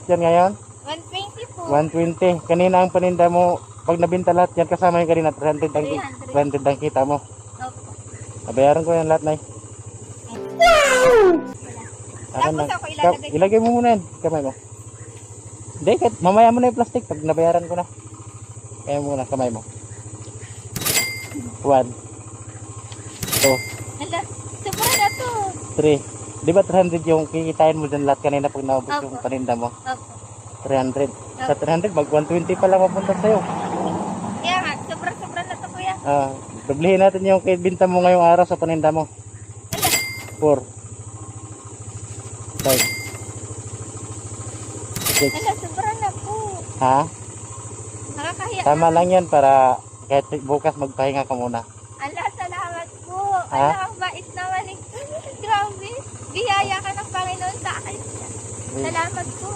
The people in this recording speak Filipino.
yan ngayon? 120 po. 120. Kanina ang paninda mo, pag nabinta lahat yan, kasama yung kanina, 300 ang, 300 ang kita mo. Opo. Nabayaran ko yan lahat, Nay. Tapos ako ilalagay. Ilagay mo muna yan, kamay mo. Hindi, mamaya mo na yung plastic pag nabayaran ko na. Kaya muna, kamay mo. 1 2 Hala, sobra na to. 3. Di ba 300 yung kikitain mo dyan lahat kanina pag naubos yung Opo. paninda mo? Opo. 300. Sa 300, mag 120 pa lang mapunta sa'yo. Kaya nga, sobra-sobra na to kuya. Doblihin natin yung binta mo ngayong araw sa paninda mo. 4 5 6. Hala, sobra na po. Ha? Nakakahiya Tama na. lang yan para kahit bukas magpahinga ka muna. Ala, salamat po. Ha? Ala, ang bait naman. Grabe. Biyaya ka ng Panginoon sa akin. Salamat po.